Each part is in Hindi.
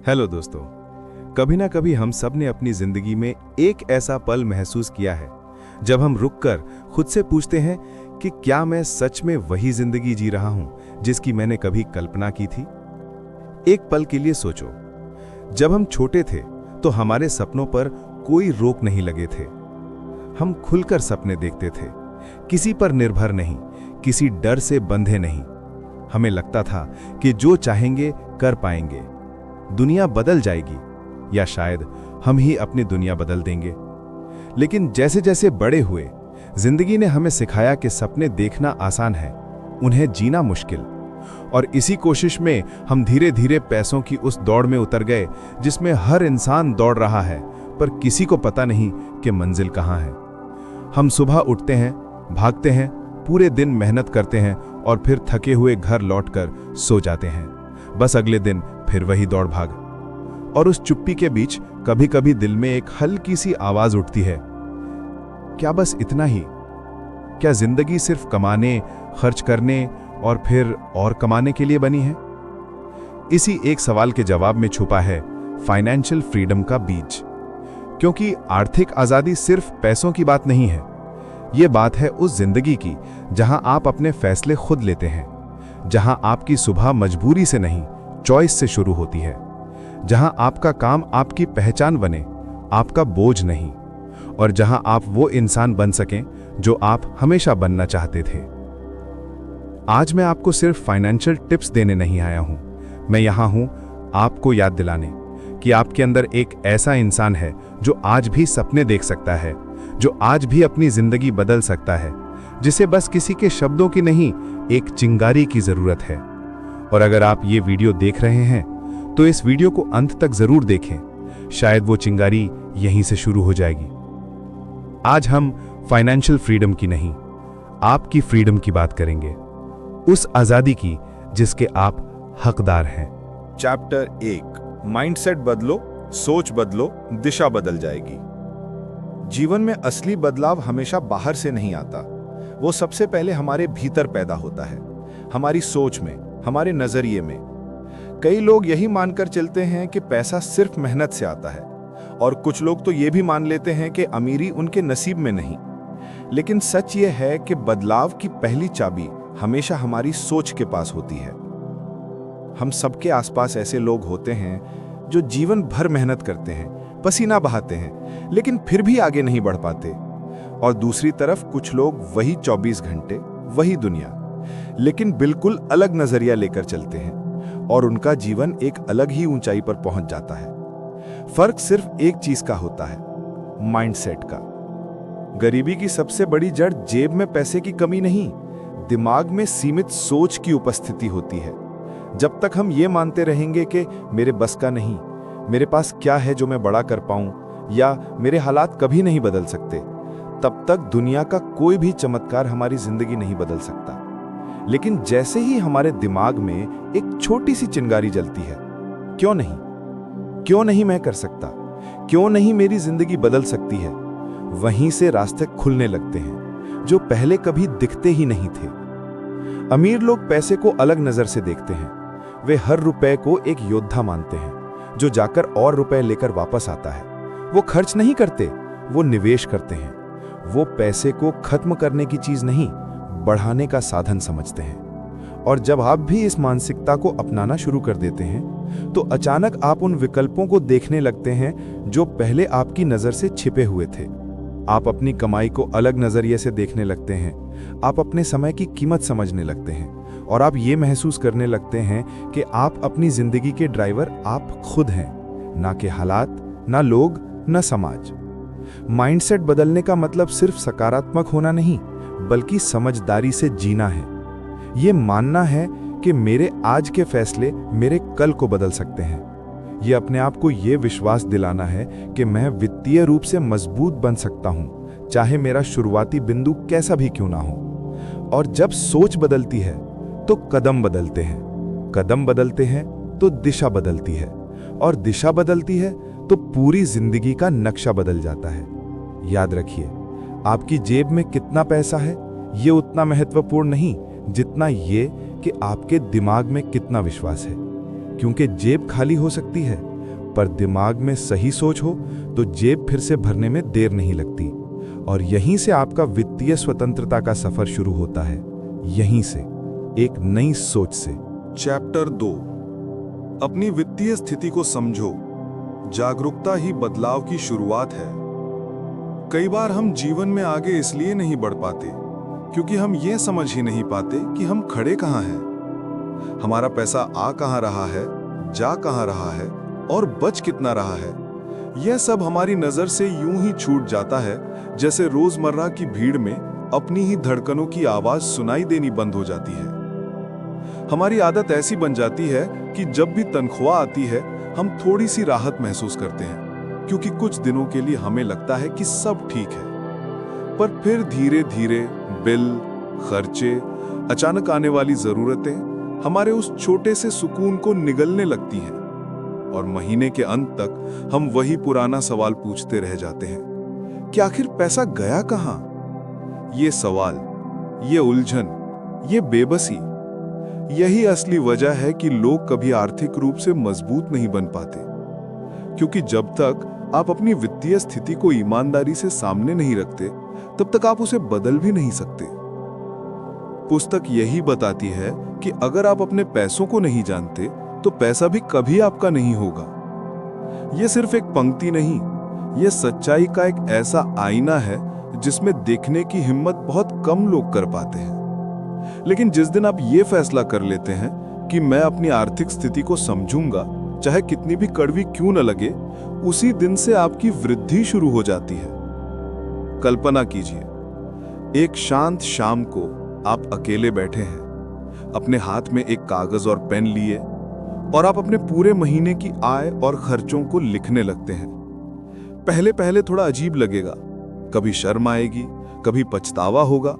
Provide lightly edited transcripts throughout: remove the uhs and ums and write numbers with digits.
हेलो दोस्तों। कभी ना कभी हम सब ने अपनी जिंदगी में एक ऐसा पल महसूस किया है जब हम रुककर खुद से पूछते हैं कि क्या मैं सच में वही जिंदगी जी रहा हूं जिसकी मैंने कभी कल्पना की थी। एक पल के लिए सोचो, जब हम छोटे थे तो हमारे सपनों पर कोई रोक नहीं लगे थे। हम खुलकर सपने देखते थे, किसी पर निर्भर नहीं, किसी डर से बंधे नहीं। हमें लगता था कि जो चाहेंगे कर पाएंगे। दुनिया बदल जाएगी या शायद हम ही अपनी दुनिया बदल देंगे। लेकिन जैसे जैसे बड़े हुए, जिंदगी ने हमें सिखाया कि सपने देखना आसान है, उन्हें जीना मुश्किल। और इसी कोशिश में हम धीरे धीरे पैसों की उस दौड़ में उतर गए जिसमें हर इंसान दौड़ रहा है, पर किसी को पता नहीं कि मंजिल कहाँ है। हम सुबह उठते हैं, भागते हैं, पूरे दिन मेहनत करते हैं और फिर थके हुए घर लौटकर सो जाते हैं। बस अगले दिन फिर वही दौड़ भाग। और उस चुप्पी के बीच कभी कभी दिल में एक हल्की सी आवाज उठती है, क्या बस इतना ही? क्या जिंदगी सिर्फ कमाने, खर्च करने और फिर और कमाने के लिए बनी है? इसी एक सवाल के जवाब में छुपा है फाइनेंशियल फ्रीडम का बीज। क्योंकि आर्थिक आजादी सिर्फ पैसों की बात नहीं है, ये बात है उस जिंदगी की जहां आप अपने फैसले खुद लेते हैं, जहां आपकी सुबह मजबूरी से नहीं, चॉइस से शुरू होती है, जहां आपका काम आपकी पहचान बने, आपका बोझ नहीं, और जहां आप वो इंसान बन सकें जो आप हमेशा बनना चाहते थे। आज मैं आपको सिर्फ फाइनेंशियल टिप्स देने नहीं आया हूं, मैं यहां हूं आपको याद दिलाने कि आपके अंदर एक ऐसा इंसान है जो आज भी सपने देख सकता है, जो आज भी अपनी जिंदगी बदल सकता है, जिसे बस किसी के शब्दों की नहीं, एक चिंगारी की जरूरत है। और अगर आप ये वीडियो देख रहे हैं तो इस वीडियो को अंत तक जरूर देखें, शायद वो चिंगारी यहीं से शुरू हो जाएगी। आज हम फाइनेंशियल फ्रीडम की नहीं, आपकी फ्रीडम की बात करेंगे, उस आजादी की जिसके आप हकदार हैं। चैप्टर 1, माइंडसेट बदलो, सोच बदलो, दिशा बदल जाएगी। जीवन में असली बदलाव हमेशा बाहर से नहीं आता, वो सबसे पहले हमारे भीतर पैदा होता है, हमारी सोच में, हमारे नजरिए में। कई लोग यही मानकर चलते हैं कि पैसा सिर्फ मेहनत से आता है, और कुछ लोग तो ये भी मान लेते हैं कि अमीरी उनके नसीब में नहीं। लेकिन सच ये है कि बदलाव की पहली चाबी हमेशा हमारी सोच के पास होती है। हम सबके आसपास ऐसे लोग होते हैं जो जीवन भर मेहनत करते हैं, पसीना बहाते हैं, लेकिन फिर भी आगे नहीं बढ़ पाते। और दूसरी तरफ कुछ लोग वही 24 घंटे, वही दुनिया, लेकिन बिल्कुल अलग नजरिया लेकर चलते हैं, और उनका जीवन एक अलग ही ऊंचाई पर पहुंच जाता है। फर्क सिर्फ एक चीज का होता है, माइंडसेट का। गरीबी की सबसे बड़ी जड़ जेब में पैसे की कमी नहीं, दिमाग में सीमित सोच की उपस्थिति होती है। जब तक हम ये मानते रहेंगे कि मेरे बस का नहीं, मेरे पास क्या है जो मैं बड़ा कर पाऊं, या मेरे हालात कभी नहीं बदल सकते, तब तक दुनिया का कोई भी चमत्कार हमारी जिंदगी नहीं बदल सकता। लेकिन जैसे ही हमारे दिमाग में एक छोटी सी चिंगारी जलती है, क्यों नहीं, क्यों नहीं मैं कर सकता, क्यों नहीं मेरी जिंदगी बदल सकती है, वहीं से रास्ते खुलने लगते हैं जो पहले कभी दिखते ही नहीं थे। अमीर लोग पैसे को अलग नजर से देखते हैं, वे हर रुपए को एक योद्धा मानते हैं जो जाकर और रुपए लेकर वापस आता है। वो खर्च नहीं करते, वो निवेश करते हैं। वो पैसे को खत्म करने की चीज नहीं, बढ़ाने का साधन समझते हैं। और जब आप भी इस मानसिकता को अपनाना शुरू कर देते हैं तो अचानक आप उन विकल्पों को देखने लगते हैं जो पहले आपकी नजर से छिपे हुए थे। आप अपनी कमाई को अलग नजरिए से देखने लगते हैं, आप अपने समय की कीमत समझने लगते हैं, और आप ये महसूस करने लगते हैं कि आप अपनी जिंदगी के ड्राइवर आप खुद हैं, ना कि हालात, ना लोग, ना समाज। माइंडसेट बदलने का मतलब सिर्फ सकारात्मक होना नहीं, बल्कि समझदारी से जीना है। ये मानना है कि मेरे आज के फैसले मेरे कल को बदल सकते हैं। ये अपने आप को ये विश्वास दिलाना है कि मैं वित्तीय रूप से मजबूत बन सकता हूं, चाहे मेरा शुरुआती बिंदु कैसा भी क्यों ना हो। और जब सोच बदलती है तो कदम बदलते हैं, कदम बदलते हैं तो दिशा बदलती है, और दिशा बदलती है तो पूरी जिंदगी का नक्शा बदल जाता है। याद रखिए, आपकी जेब में कितना पैसा है ये उतना महत्वपूर्ण नहीं जितना ये कि आपके दिमाग में कितना विश्वास है। क्योंकि जेब खाली हो सकती है, पर दिमाग में सही सोच हो तो जेब फिर से भरने में देर नहीं लगती। और यहीं से आपका वित्तीय स्वतंत्रता का सफर शुरू होता है, यहीं से, एक नई सोच से। चैप्टर 2, अपनी वित्तीय स्थिति को समझो, जागरूकता ही बदलाव की शुरुआत है। कई बार हम जीवन में आगे इसलिए नहीं बढ़ पाते क्योंकि हम ये समझ ही नहीं पाते कि हम खड़े कहाँ हैं। हमारा पैसा आ कहाँ रहा है, जा कहाँ रहा है और बच कितना रहा है, यह सब हमारी नजर से यूं ही छूट जाता है जैसे रोजमर्रा की भीड़ में अपनी ही धड़कनों की आवाज सुनाई देनी बंद हो जाती है। हमारी आदत ऐसी बन जाती है कि जब भी तनख्वाह आती है हम थोड़ी सी राहत महसूस करते हैं, क्योंकि कुछ दिनों के लिए हमें लगता है कि सब ठीक है। पर फिर धीरे धीरे बिल, खर्चे, अचानक आने वाली जरूरतें हमारे उस छोटे से सुकून को निगलने लगती हैं और महीने के अंत तक हम वही पुराना सवाल पूछते रह जाते हैं कि आखिर पैसा गया कहाँ। ये सवाल, ये उलझन, ये बेबसी, यही असली वजह है कि लोग कभी आर्थिक रूप से मजबूत नहीं बन पाते, क्योंकि जब तक आप अपनी वित्तीय स्थिति को ईमानदारी से सामने नहीं रखते तब तक आप उसे बदल भी नहीं सकते। पुस्तक यही बताती है कि अगर आप अपने पैसों को नहीं जानते तो पैसा भी कभी आपका नहीं होगा। यह सिर्फ एक पंक्ति नहीं, यह सच्चाई का एक ऐसा आईना है जिसमें देखने की हिम्मत बहुत कम लोग कर पाते हैं। लेकिन जिस दिन आप ये फैसला कर लेते हैं कि मैं अपनी आर्थिक स्थिति को समझूंगा, चाहे कितनी भी कड़वी क्यों न लगे, उसी दिन से आपकी वृद्धि शुरू हो जाती है। कल्पना कीजिए, एक शांत शाम को आप अकेले बैठे हैं, अपने हाथ में एक कागज और पेन लिए और आप अपने पूरे महीने की आय और खर्चों को लिखने लगते हैं। पहले पहले थोड़ा अजीब लगेगा, कभी शर्म आएगी, कभी पछतावा होगा,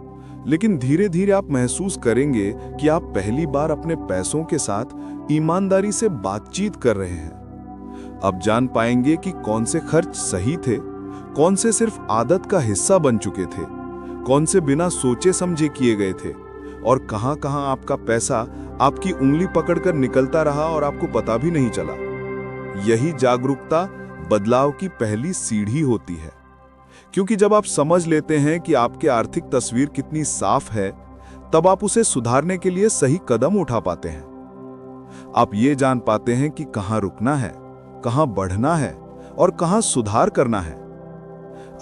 लेकिन धीरे धीरे आप महसूस करेंगे कि आप पहली बार अपने पैसों के साथ ईमानदारी से बातचीत कर रहे हैं। आप जान पाएंगे कि कौन से खर्च सही थे, कौन से सिर्फ आदत का हिस्सा बन चुके थे, कौन से बिना सोचे समझे किए गए थे और कहां कहां आपका पैसा आपकी उंगली पकड़कर निकलता रहा और आपको पता भी नहीं चला। यही जागरूकता बदलाव की पहली सीढ़ी होती है, क्योंकि जब आप समझ लेते हैं कि आपकी आर्थिक तस्वीर कितनी साफ है, तब आप उसे सुधारने के लिए सही कदम उठा पाते हैं। आप ये जान पाते हैं कि कहां रुकना है, कहां बढ़ना है और कहां सुधार करना है।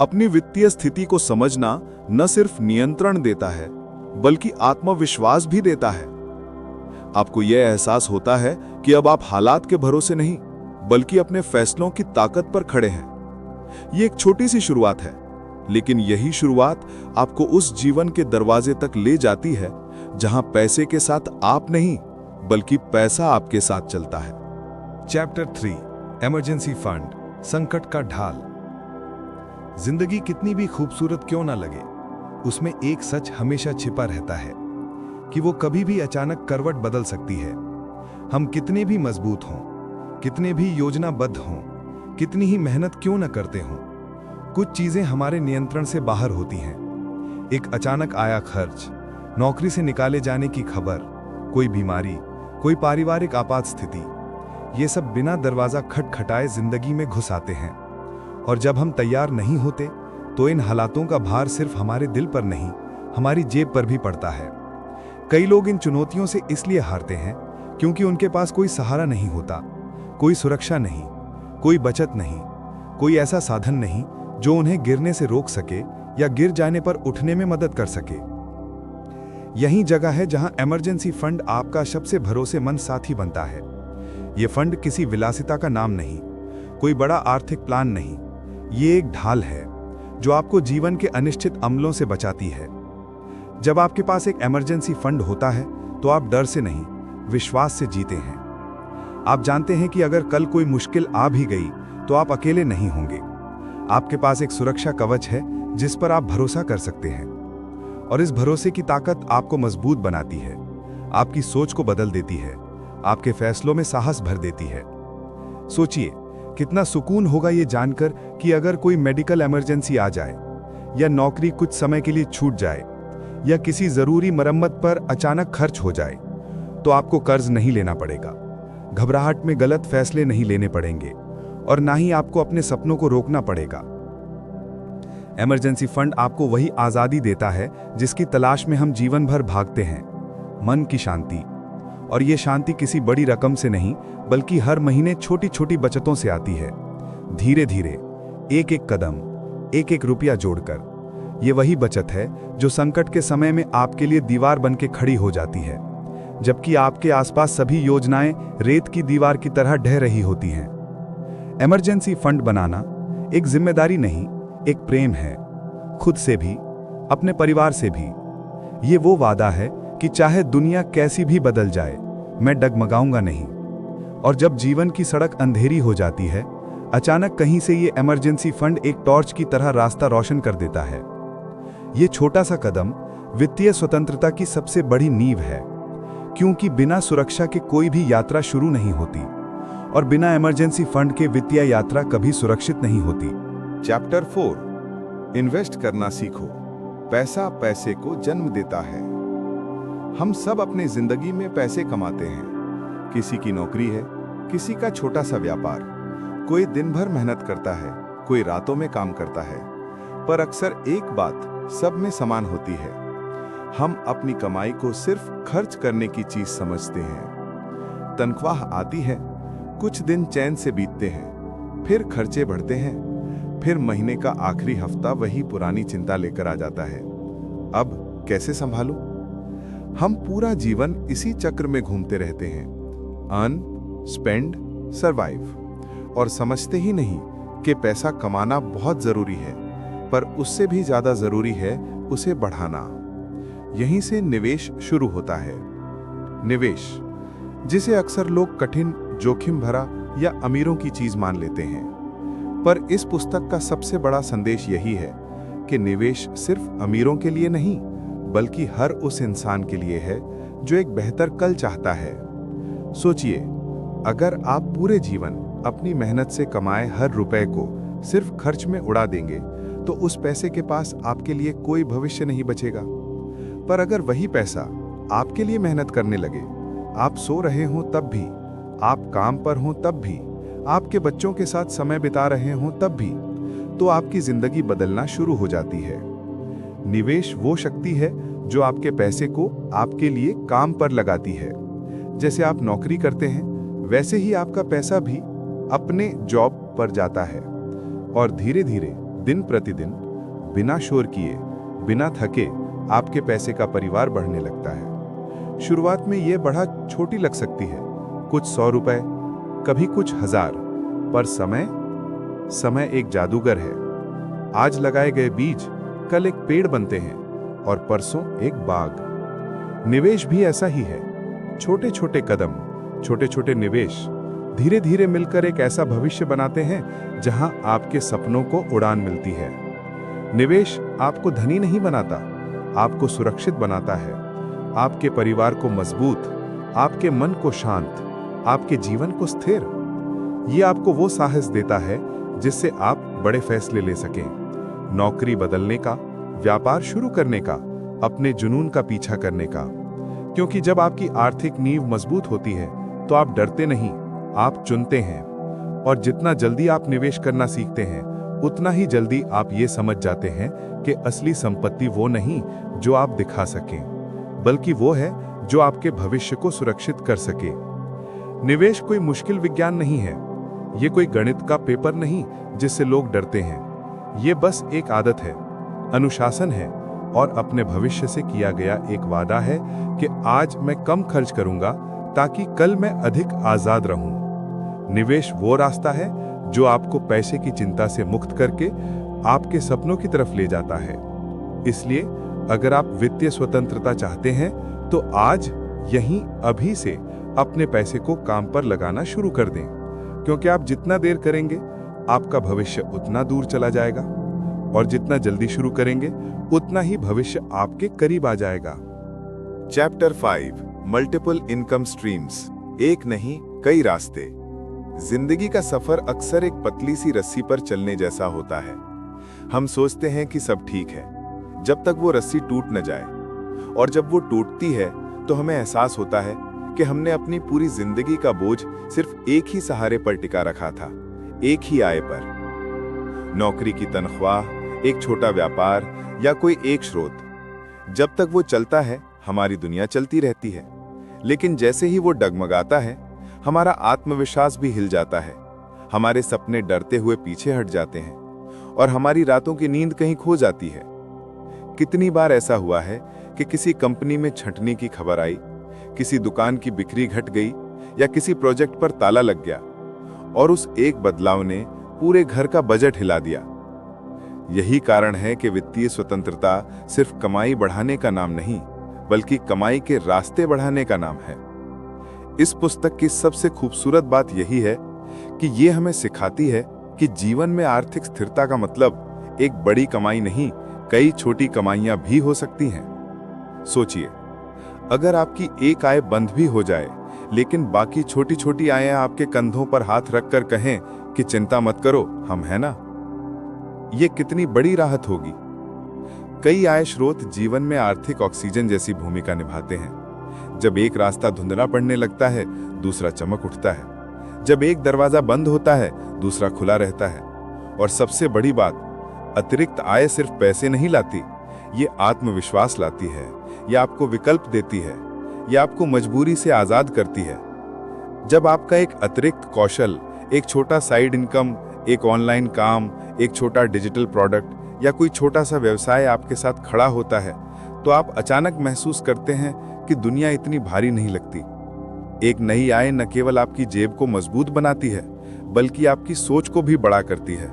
अपनी वित्तीय स्थिति को समझना न सिर्फ नियंत्रण देता है, बल्कि आत्मविश्वास भी देता है। आपको यह एहसास होता है कि अब आप हालात के भरोसे नहीं, बल्कि अपने फैसलों की ताकत पर खड़े हैं। यह एक छोटी सी शुरुआत है, लेकिन यही शुरुआत आपको उस जीवन के दरवाजे तक ले जाती है जहां पैसे के साथ आप नहीं, बल्कि पैसा आपके साथ चलता है। चैप्टर 3, इमरजेंसी फंड, संकट का ढाल। जिंदगी कितनी भी खूबसूरत क्यों ना लगे, उसमें एक सच हमेशा छिपा रहता है कि वो कभी भी अचानक करवट बदल सकती है। हम कितने भी मजबूत हों, कितने भी योजनाबद्ध हों, कितनी ही मेहनत क्यों न करते हों, कुछ चीजें हमारे नियंत्रण से बाहर होती हैं। एक अचानक आया खर्च, नौकरी से निकाले जाने की खबर, कोई बीमारी, कोई पारिवारिक आपात स्थिति, ये सब बिना दरवाजा खटखटाए जिंदगी में घुस आते हैं। और जब हम तैयार नहीं होते तो इन हालातों का भार सिर्फ हमारे दिल पर नहीं, हमारी जेब पर भी पड़ता है। कई लोग इन चुनौतियों से इसलिए हारते हैं क्योंकि उनके पास कोई सहारा नहीं होता, कोई सुरक्षा नहीं, कोई बचत नहीं, कोई ऐसा साधन नहीं जो उन्हें गिरने से रोक सके या गिर जाने पर उठने में मदद कर सके। यही जगह है जहां इमरजेंसी फंड आपका सबसे भरोसेमंद साथी बनता है। यह फंड किसी विलासिता का नाम नहीं, कोई बड़ा आर्थिक प्लान नहीं, ये एक ढाल है जो आपको जीवन के अनिश्चित अमलों से बचाती है। जब आपके पास एक इमरजेंसी फंड होता है तो आप डर से नहीं, विश्वास से जीते हैं। आप जानते हैं कि अगर कल कोई मुश्किल आ भी गई तो आप अकेले नहीं होंगे। आपके पास एक सुरक्षा कवच है जिस पर आप भरोसा कर सकते हैं, और इस भरोसे की ताकत आपको मजबूत बनाती है, आपकी सोच को बदल देती है, आपके फैसलों में साहस भर देती है। सोचिए कितना सुकून होगा ये जानकर कि अगर कोई मेडिकल इमरजेंसी आ जाए, या नौकरी कुछ समय के लिए छूट जाए, या किसी जरूरी मरम्मत पर अचानक खर्च हो जाए, तो आपको कर्ज नहीं लेना पड़ेगा, घबराहट में गलत फैसले नहीं लेने पड़ेंगे, और ना ही आपको अपने सपनों को रोकना पड़ेगा। इमरजेंसी फंड आपको वही आज़ादी देता है जिसकी तलाश में हम जीवन भर भागते हैं, मन की शांति। और ये शांति किसी बड़ी रकम से नहीं, बल्कि हर महीने छोटी छोटी बचतों से आती है, धीरे धीरे, एक एक कदम, एक एक रुपया जोड़कर। ये वही बचत है जो संकट के समय में आपके लिए दीवार बन के खड़ी हो जाती है, जबकि आपके आसपास सभी योजनाएं रेत की दीवार की तरह ढह रही होती हैं। इमरजेंसी फंड बनाना एक जिम्मेदारी नहीं, एक प्रेम है, खुद से भी, अपने परिवार से भी। ये वो वादा है कि चाहे दुनिया कैसी भी बदल जाए, मैं डगमगाऊंगा नहीं। और जब जीवन की सड़क अंधेरी हो जाती है, अचानक कहीं से ये इमरजेंसी फंड एक टॉर्च की तरह रास्ता रोशन कर देता है। ये छोटा सा कदम वित्तीय स्वतंत्रता की सबसे बड़ी नींव है, क्योंकि बिना सुरक्षा के कोई भी यात्रा शुरू नहीं होती, और बिना इमरजेंसी फंड के वित्तीय यात्रा कभी सुरक्षित नहीं होती। चैप्टर 4, इन्वेस्ट करना सीखो। पैसा पैसे को जन्म देता है। हम सब अपनी जिंदगी में पैसे कमाते हैं। किसी की नौकरी है, किसी का छोटा सा व्यापार, कोई दिन भर मेहनत करता है, कोई रातों में काम करता है। पर अक्सर एक बात सब में समान होती है, हम अपनी कमाई को सिर्फ खर्च करने की चीज समझते हैं। तनख्वाह आती है, कुछ दिन चैन से बीतते हैं, फिर खर्चे बढ़ते हैं, फिर महीने का आखिरी हफ्ता वही पुरानी चिंता लेकर आ जाता है, अब कैसे संभालूं? हम पूरा जीवन इसी चक्र में घूमते रहते हैं, अर्न, स्पेंड, सरवाइव, और समझते ही नहीं कि पैसा कमाना बहुत जरूरी है, पर उससे भी ज्यादा जरूरी है उसे बढ़ाना। यहीं से निवेश शुरू होता है। निवेश, जिसे अक्सर लोग कठिन, जोखिम भरा या अमीरों की चीज मान लेते हैं, पर इस पुस्तक का सबसे बड़ा संदेश यही है कि निवेश सिर्फ अमीरों के लिए नहीं, बल्कि हर उस इंसान के लिए है जो एक बेहतर कल चाहता है। सोचिए, अगर आप पूरे जीवन अपनी मेहनत से कमाए हर रुपए को सिर्फ खर्च में उड़ा देंगे, तो उस पैसे के पास आपके लिए कोई भविष्य नहीं बचेगा। पर अगर वही पैसा आपके लिए मेहनत करने लगे, आप सो रहे हों तब भी, आप काम पर हों तब भी, आपके बच्चों के साथ समय बिता रहे हों तब भी, तो आपकी जिंदगी बदलना शुरू हो जाती है। निवेश वो शक्ति है जो आपके पैसे को आपके लिए काम पर लगाती है। जैसे आप नौकरी करते हैं, वैसे ही आपका पैसा भी अपने जॉब पर जाता है, और धीरे धीरे, दिन प्रतिदिन, बिना शोर किए, बिना थके, आपके पैसे का परिवार बढ़ने लगता है। शुरुआत में यह बढ़ा छोटी लग सकती है, कुछ 100 रुपए, कभी कुछ 1000, पर समय एक जादूगर है। आज लगाए गए बीज कल एक पेड़ बनते हैं, और परसों एक बाग। निवेश भी ऐसा ही है। छोटे छोटे कदम, छोटे छोटे निवेश धीरे धीरे मिलकर एक ऐसा भविष्य बनाते हैं जहां आपके सपनों को उड़ान मिलती है। निवेश आपको धनी नहीं बनाता, आपको सुरक्षित बनाता है, आपके परिवार को मजबूत, आपके मन को शांत, आपके जीवन को स्थिर। ये आपको वो साहस देता है जिससे आप बड़े फैसले ले सकें, नौकरी बदलने का, व्यापार शुरू करने का, अपने जुनून का पीछा करने का। क्योंकि जब आपकी आर्थिक नींव मजबूत होती है, तो आप डरते नहीं, आप चुनते हैं। और जितना जल्दी आप निवेश करना सीखते हैं, उतना ही जल्दी आप ये समझ जाते हैं कि असली संपत्ति वो नहीं जो आप दिखा सकें, बल्कि वो है जो आपके भविष्य को सुरक्षित कर सके। निवेश कोई मुश्किल विज्ञान नहीं है, ये कोई गणित का पेपर नहीं जिससे लोग डरते हैं। ये बस एक आदत है, अनुशासन है, और अपने भविष्य से किया गया एक वादा है कि आज मैं कम खर्च करूंगा ताकि कल मैं अधिक आजाद रहूं। निवेश वो रास्ता है जो आपको पैसे की चिंता से मुक्त करके आपके सपनों की तरफ ले जाता है। इसलिए अगर आप वित्तीय स्वतंत्रता चाहते हैं, तो आज यहीं अभी से अपने पैसे को काम पर लगाना शुरू कर दें, क्योंकि आप जितना देर करेंगे, आपका भविष्य उतना दूर चला जाएगा, और जितना जल्दी शुरू करेंगे, उतना ही भविष्य आपके करीब आ जाएगा। Chapter 5, multiple income streams. एक नहीं, कई रास्ते। जिंदगी का सफर अक्सर एक पतली सी रस्सी पर चलने जैसा होता है। हम सोचते हैं कि सब ठीक है, जब तक वो रस्सी टूट न जाए, और जब वो टूटती है तो हमें एहसास होता है कि हमने अपनी पूरी जिंदगी का बोझ सिर्फ एक ही सहारे पर टिका रखा था, एक ही आय पर। नौकरी की तनख्वाह, एक छोटा व्यापार या कोई एक स्रोत, जब तक वो चलता है हमारी दुनिया चलती रहती है। लेकिन जैसे ही वो डगमगाता है, हमारा आत्मविश्वास भी हिल जाता है, हमारे सपने डरते हुए पीछे हट जाते हैं और हमारी रातों की नींद कहीं खो जाती है। कितनी बार ऐसा हुआ है कि किसी कंपनी में छंटनी की खबर आई, किसी दुकान की बिक्री घट गई या किसी प्रोजेक्ट पर ताला लग गया और उस एक बदलाव ने पूरे घर का बजट हिला दिया। यही कारण है कि वित्तीय स्वतंत्रता सिर्फ कमाई बढ़ाने का नाम नहीं, बल्कि कमाई के रास्ते बढ़ाने का नाम है। इस पुस्तक की सबसे खूबसूरत बात यही है कि ये हमें सिखाती है कि जीवन में आर्थिक स्थिरता का मतलब एक बड़ी कमाई नहीं, कई छोटी कमाइयां भी हो सकती हैं। सोचिए, अगर आपकी एक आय बंद भी हो जाए, लेकिन बाकी छोटी छोटी आयें आपके कंधों पर हाथ रखकर कहें कि चिंता मत करो, हम हैं ना, ये कितनी बड़ी राहत होगी। कई आय स्रोत जीवन में आर्थिक ऑक्सीजन जैसी भूमिका निभाते हैं। जब एक रास्ता धुंधला पड़ने लगता है, दूसरा चमक उठता है। जब एक दरवाजा बंद होता है, दूसरा खुला रहता है। और सबसे बड़ी बात, अतिरिक्त आय सिर्फ पैसे नहीं लाती, ये आत्मविश्वास लाती है, ये आपको विकल्प देती है, ये आपको मजबूरी से आजाद करती है। जब आपका एक अतिरिक्त कौशल, एक छोटा साइड इनकम, एक ऑनलाइन काम, एक छोटा डिजिटल प्रोडक्ट या कोई छोटा सा व्यवसाय आपके साथ खड़ा होता है, तो आप अचानक महसूस करते हैं कि दुनिया इतनी भारी नहीं लगती। एक नई आय न केवल आपकी जेब को मजबूत बनाती है, बल्कि आपकी सोच को भी बड़ा करती है।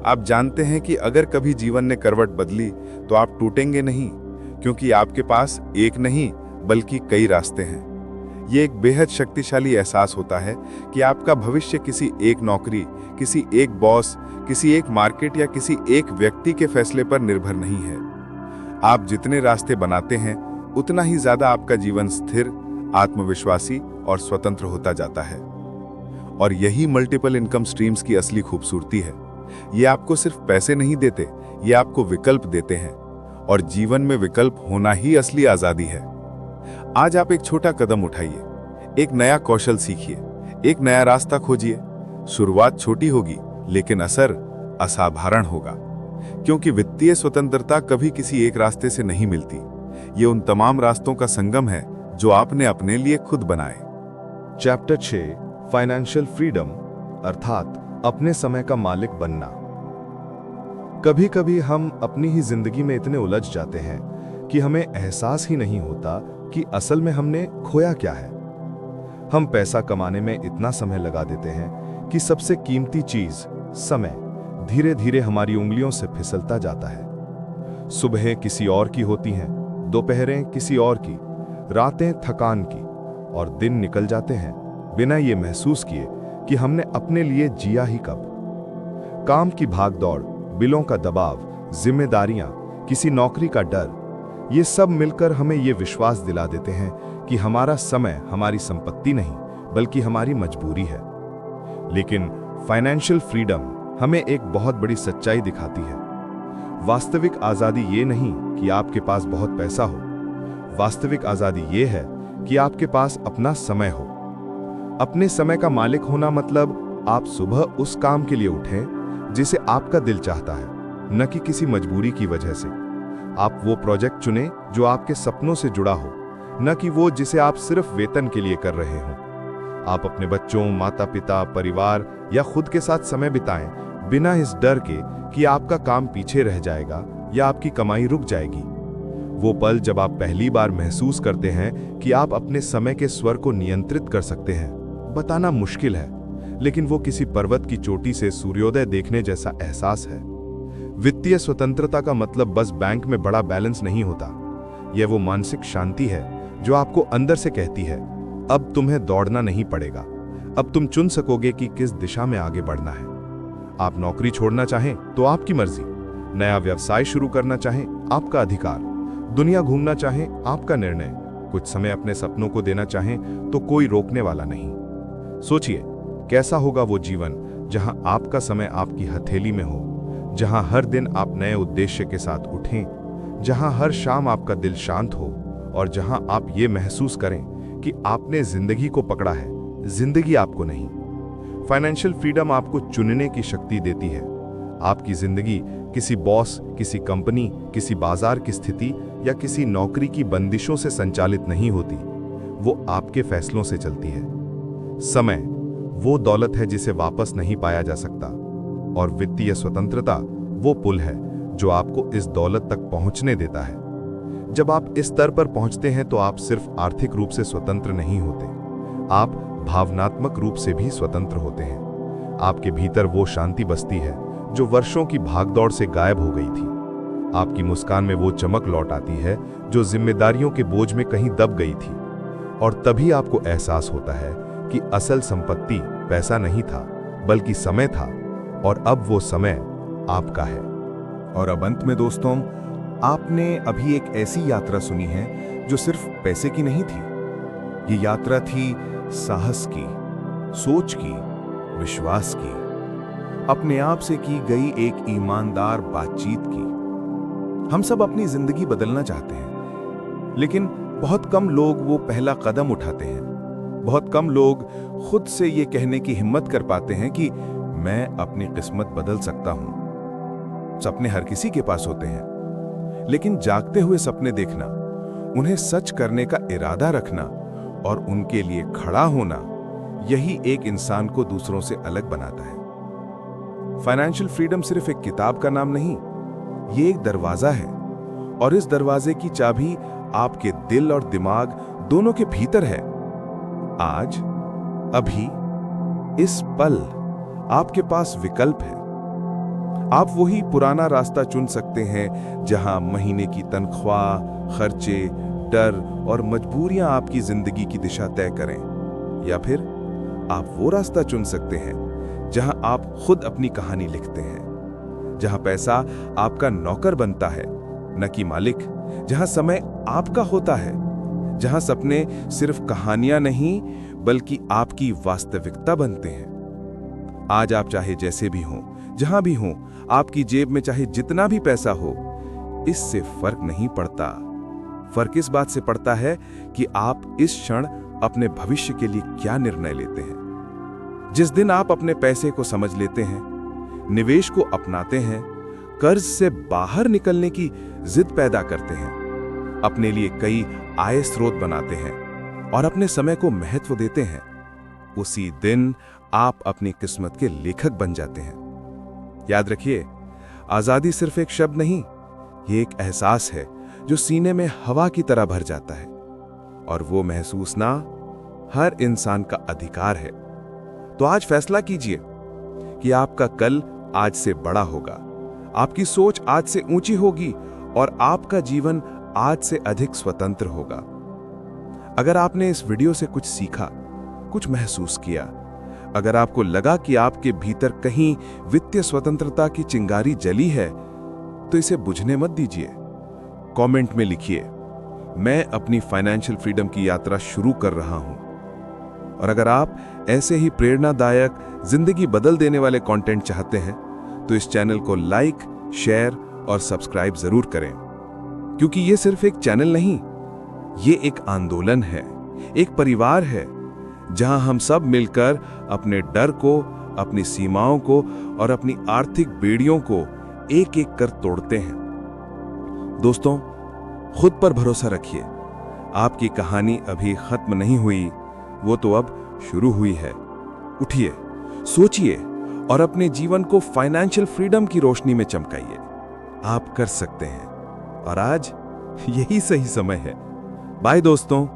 आप जानते हैं कि अगर कभी जीवन ने करवट बदली तो आप टूटेंगे नहीं, क्योंकि आपके पास एक नहीं बल्कि कई रास्ते हैं। ये एक बेहद शक्तिशाली एहसास होता है कि आपका भविष्य किसी एक नौकरी, किसी एक बॉस, किसी एक मार्केट या किसी एक व्यक्ति के फैसले पर निर्भर नहीं है। आप जितने रास्ते बनाते हैं, उतना ही ज्यादा आपका जीवन स्थिर, आत्मविश्वासी और स्वतंत्र होता जाता है। और यही मल्टीपल इनकम स्ट्रीम्स की असली खूबसूरती है। ये आपको सिर्फ पैसे नहीं देते, ये आपको विकल्प देते हैं। और जीवन में विकल्प होना ही असली आजादी है। आज आप एक छोटा कदम उठाइए, एक नया कौशल सीखिए, एक नया रास्ता खोजिए। शुरुआत छोटी होगी, लेकिन असर असाधारण होगा, क्योंकि वित्तीय स्वतंत्रता कभी किसी एक रास्ते से नहीं मिलती। ये उन तमाम रास्तों का संगम है जो आपने अपने लिए खुद बनाए। चैप्टर 6, फाइनेंशियल फ्रीडम, अर्थात अपने समय का मालिक बनना। कभी कभी हम अपनी ही जिंदगी में इतने उलझ जाते हैं कि हमें एहसास ही नहीं होता कि असल में हमने खोया क्या है। हम पैसा कमाने में इतना समय लगा देते हैं कि सबसे कीमती चीज, समय, धीरे धीरे हमारी उंगलियों से फिसलता जाता है। सुबहें किसी और की होती हैं, दोपहरें किसी और की, रातें थकान की, और दिन निकल जाते हैं बिना ये महसूस किए कि हमने अपने लिए जिया ही कब। काम की भागदौड़, बिलों का दबाव, जिम्मेदारियां, किसी नौकरी का डर, ये सब मिलकर हमें ये विश्वास दिला देते हैं कि हमारा समय हमारी संपत्ति नहीं, बल्कि हमारी मजबूरी है। लेकिन फाइनेंशियल फ्रीडम हमें एक बहुत बड़ी सच्चाई दिखाती है। वास्तविक आजादी ये नहीं कि आपके पास बहुत पैसा हो। वास्तविक आजादी ये है कि आपके पास अपना समय हो। अपने समय का मालिक होना मतलब आप सुबह उस काम के लिए उठें जिसे आपका दिल चाहता है, न कि किसी मजबूरी की वजह से। आप वो प्रोजेक्ट चुनें जो आपके सपनों से जुड़ा हो, न कि वो जिसे आप सिर्फ वेतन के लिए कर रहे हों। आप अपने बच्चों, माता पिता, परिवार या खुद के साथ समय बिताएं, बिना इस डर के कि आपका काम पीछे रह जाएगा या आपकी कमाई रुक जाएगी। वो पल जब आप पहली बार महसूस करते हैं कि आप अपने समय के स्वर को नियंत्रित कर सकते हैं, बताना मुश्किल है, लेकिन वो किसी पर्वत की चोटी से सूर्योदय देखने जैसा एहसास है। वित्तीय स्वतंत्रता का मतलब बस बैंक में बड़ा बैलेंस नहीं होता। यह वो मानसिक शांति है जो आपको अंदर से कहती है, अब तुम्हें दौड़ना नहीं पड़ेगा, अब तुम चुन सकोगे कि किस दिशा में आगे बढ़ना है। आप नौकरी छोड़ना चाहें तो आपकी मर्जी, नया व्यवसाय शुरू करना चाहें आपका अधिकार, दुनिया घूमना चाहें आपका निर्णय, कुछ समय अपने सपनों को देना चाहें तो कोई रोकने वाला नहीं। सोचिए, कैसा होगा वो जीवन जहां आपका समय आपकी हथेली में हो, जहां हर दिन आप नए उद्देश्य के साथ उठें, जहां हर शाम आपका दिल शांत हो और जहां आप ये महसूस करें कि आपने जिंदगी को पकड़ा है, जिंदगी आपको नहीं। फाइनेंशियल फ्रीडम आपको चुनने की शक्ति देती है। आपकी जिंदगी किसी बॉस, किसी कंपनी, किसी बाजार की स्थिति या किसी नौकरी की बंदिशों से संचालित नहीं होती, वो आपके फैसलों से चलती है। समय वो दौलत है जिसे वापस नहीं पाया जा सकता, और वित्तीय स्वतंत्रता वो पुल है जो आपको इस दौलत तक पहुंचने देता है। जब आप इस स्तर पर पहुंचते हैं तो आप सिर्फ आर्थिक रूप से स्वतंत्र नहीं होते, आप भावनात्मक रूप से भी स्वतंत्र होते हैं। आपके भीतर वो शांति बसती है जो वर्षों की भागदौड़ से गायब हो गई थी। आपकी मुस्कान में वो चमक लौट आती है जो जिम्मेदारियों के बोझ में कहीं दब गई थी। और तभी आपको एहसास होता है कि असल संपत्ति पैसा नहीं था, बल्कि समय था, और अब वो समय आपका है। और अब अंत में दोस्तों, आपने अभी एक ऐसी यात्रा सुनी है जो सिर्फ पैसे की नहीं थी। ये यात्रा थी साहस की, सोच की, विश्वास की, अपने आप से की गई एक ईमानदार बातचीत की। हम सब अपनी जिंदगी बदलना चाहते हैं, लेकिन बहुत कम लोग वो पहला कदम उठाते हैं। बहुत कम लोग खुद से ये कहने की हिम्मत कर पाते हैं कि मैं अपनी किस्मत बदल सकता हूं। सपने हर किसी के पास होते हैं, लेकिन जागते हुए सपने देखना, उन्हें सच करने का इरादा रखना और उनके लिए खड़ा होना, यही एक इंसान को दूसरों से अलग बनाता है। फाइनेंशियल फ्रीडम सिर्फ एक किताब का नाम नहीं, ये एक दरवाजा है, और इस दरवाजे की चाबी आपके दिल और दिमाग दोनों के भीतर है। आज, अभी, इस पल आपके पास विकल्प है। आप वही पुराना रास्ता चुन सकते हैं जहां महीने की तनख्वाह, खर्चे, डर और मजबूरियां आपकी जिंदगी की दिशा तय करें, या फिर आप वो रास्ता चुन सकते हैं जहां आप खुद अपनी कहानी लिखते हैं, जहां पैसा आपका नौकर बनता है, न कि मालिक, जहां समय आपका होता है, जहां सपने सिर्फ कहानियां नहीं बल्कि आपकी वास्तविकता बनते हैं। आज आप चाहे जैसे भी हों, जहां भी हों, आपकी जेब में चाहे जितना भी पैसा हो, इससे फर्क नहीं पड़ता। फर्क इस बात से पड़ता है कि आप इस क्षण अपने भविष्य के लिए क्या निर्णय लेते हैं। जिस दिन आप अपने पैसे को समझ लेते हैं, निवेश को अपनाते हैं, कर्ज से बाहर निकलने की जिद पैदा करते हैं, अपने लिए कई आय स्रोत बनाते हैं और अपने समय को महत्व देते हैं, उसी दिन आप अपनी किस्मत के लेखक बन जाते हैं। याद रखिए, आजादी सिर्फ एक शब्द नहीं, ये एक एहसास है जो सीने में हवा की तरह भर जाता है, और वो महसूस ना हर इंसान का अधिकार है। तो आज फैसला कीजिए कि आपका कल आज से बड़ा होगा, आपकी सोच आज से ऊंची होगी और आपका जीवन आज से अधिक स्वतंत्र होगा। अगर आपने इस वीडियो से कुछ सीखा, कुछ महसूस किया, अगर आपको लगा कि आपके भीतर कहीं वित्तीय स्वतंत्रता की चिंगारी जली है, तो इसे बुझने मत दीजिए। कमेंट में लिखिए, मैं अपनी फाइनेंशियल फ्रीडम की यात्रा शुरू कर रहा हूं। और अगर आप ऐसे ही प्रेरणादायक, जिंदगी बदल देने वाले कंटेंट चाहते हैं, तो इस चैनल को लाइक, शेयर और सब्सक्राइब जरूर करें, क्योंकि ये सिर्फ एक चैनल नहीं, ये एक आंदोलन है, एक परिवार है, जहां हम सब मिलकर अपने डर को, अपनी सीमाओं को और अपनी आर्थिक बेड़ियों को एक एक कर तोड़ते हैं। दोस्तों, खुद पर भरोसा रखिए, आपकी कहानी अभी खत्म नहीं हुई, वो तो अब शुरू हुई है। उठिए, सोचिए और अपने जीवन को फाइनेंशियल फ्रीडम की रोशनी में चमकाइए। आप कर सकते हैं, और आज यही सही समय है। बाय दोस्तों।